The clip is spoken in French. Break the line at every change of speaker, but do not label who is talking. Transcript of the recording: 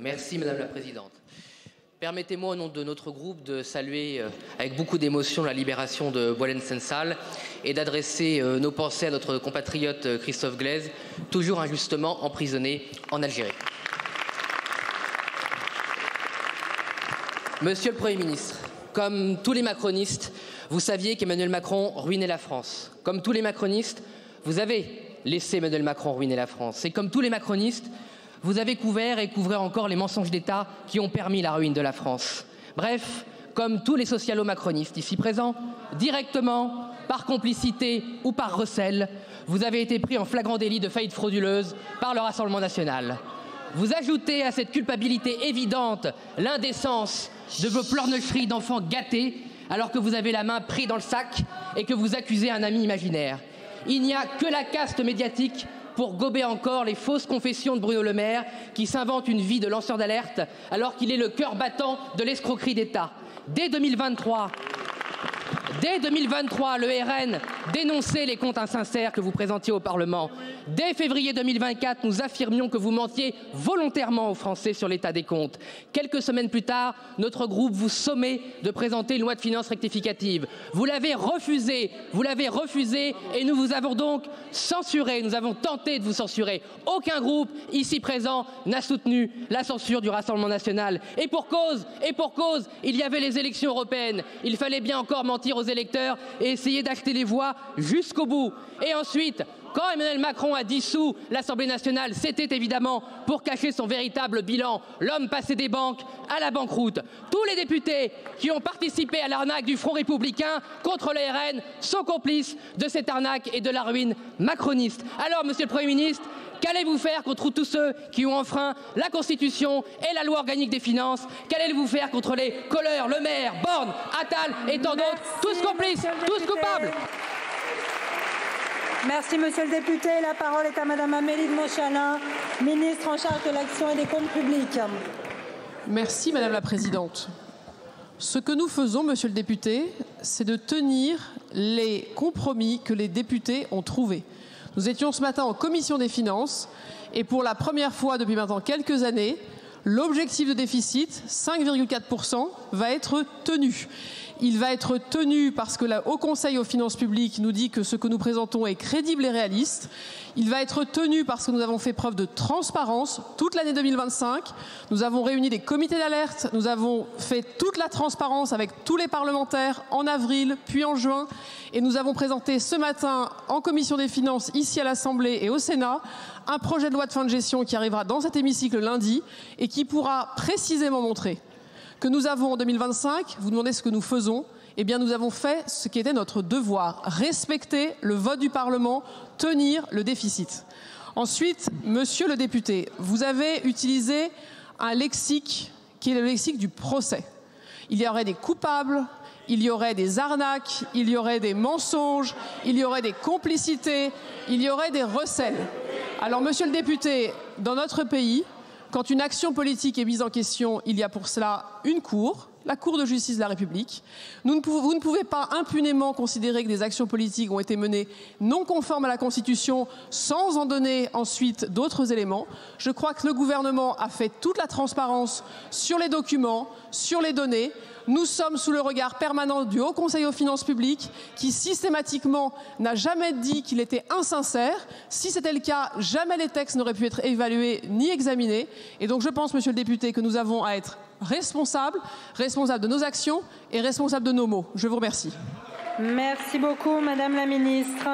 Merci Madame la Présidente. Permettez-moi au nom de notre groupe de saluer avec beaucoup d'émotion la libération de Boualem Sansal et d'adresser nos pensées à notre compatriote Christophe Glaise, toujours injustement emprisonné en Algérie. Monsieur le Premier ministre, comme tous les macronistes, vous saviez qu'Emmanuel Macron ruinait la France. Comme tous les macronistes, vous avez laissé Emmanuel Macron ruiner la France. Et comme tous les macronistes, vous avez couvert et couvrez encore les mensonges d'État qui ont permis la ruine de la France. Bref, comme tous les socialo-macronistes ici présents, directement, par complicité ou par recel, vous avez été pris en flagrant délit de faillite frauduleuse par le Rassemblement national. Vous ajoutez à cette culpabilité évidente l'indécence de vos pleurnicheries d'enfants gâtés alors que vous avez la main prise dans le sac et que vous accusez un ami imaginaire. Il n'y a que la caste médiatique pour gober encore les fausses confessions de Bruno Le Maire qui s'invente une vie de lanceur d'alerte alors qu'il est le cœur battant de l'escroquerie d'État. Dès 2023, le RN dénonçait les comptes insincères que vous présentiez au Parlement. Dès février 2024, nous affirmions que vous mentiez volontairement aux Français sur l'état des comptes. Quelques semaines plus tard, notre groupe vous sommait de présenter une loi de finances rectificative. Vous l'avez refusé et nous vous avons donc censuré, nous avons tenté de vous censurer. Aucun groupe ici présent n'a soutenu la censure du Rassemblement national. Et pour cause, il y avait les élections européennes. Il fallait bien encore mentir aux électeurs et essayer d'acheter les voix jusqu'au bout. Et ensuite, quand Emmanuel Macron a dissous l'Assemblée nationale, c'était évidemment pour cacher son véritable bilan. L'homme passé des banques à la banqueroute. Tous les députés qui ont participé à l'arnaque du Front républicain contre le RN sont complices de cette arnaque et de la ruine macroniste. Alors, Monsieur le Premier ministre, qu'allez-vous faire contre tous ceux qui ont enfreint la Constitution et la loi organique des finances? Qu'allez-vous faire contre les Kohler, Le Maire, Borne, Attal et tant d'autres, tous complices, tous coupables?
Merci, monsieur le député. La parole est à madame Amélie de Montchalin, ministre en charge de l'action et des comptes publics.
Merci, madame la présidente. Ce que nous faisons, monsieur le député, c'est de tenir les compromis que les députés ont trouvés. Nous étions ce matin en commission des finances et pour la première fois depuis maintenant quelques années, l'objectif de déficit, 5,4%, va être tenu. Il va être tenu parce que le Haut Conseil aux finances publiques nous dit que ce que nous présentons est crédible et réaliste. Il va être tenu parce que nous avons fait preuve de transparence toute l'année 2025. Nous avons réuni des comités d'alerte. Nous avons fait toute la transparence avec tous les parlementaires en avril, puis en juin. Et nous avons présenté ce matin en commission des finances, ici à l'Assemblée et au Sénat, un projet de loi de fin de gestion qui arrivera dans cet hémicycle lundi et qui pourra précisément montrer que nous avons en 2025, vous demandez ce que nous faisons, eh bien nous avons fait ce qui était notre devoir, respecter le vote du Parlement, tenir le déficit. Ensuite, monsieur le député, vous avez utilisé un lexique qui est le lexique du procès. Il y aurait des coupables, il y aurait des arnaques, il y aurait des mensonges, il y aurait des complicités, il y aurait des recels. Alors monsieur le député, dans notre pays, quand une action politique est mise en question, il y a pour cela une cour, la Cour de justice de la République. Vous ne pouvez pas impunément considérer que des actions politiques ont été menées non conformes à la Constitution sans en donner ensuite d'autres éléments. Je crois que le gouvernement a fait toute la transparence sur les documents, sur les données. Nous sommes sous le regard permanent du Haut Conseil aux finances publiques qui systématiquement n'a jamais dit qu'il était insincère. Si c'était le cas, jamais les textes n'auraient pu être évalués ni examinés. Et donc je pense, monsieur le député, que nous avons à être responsables de nos actions et responsables de nos mots. Je vous remercie.
Merci beaucoup, madame la ministre.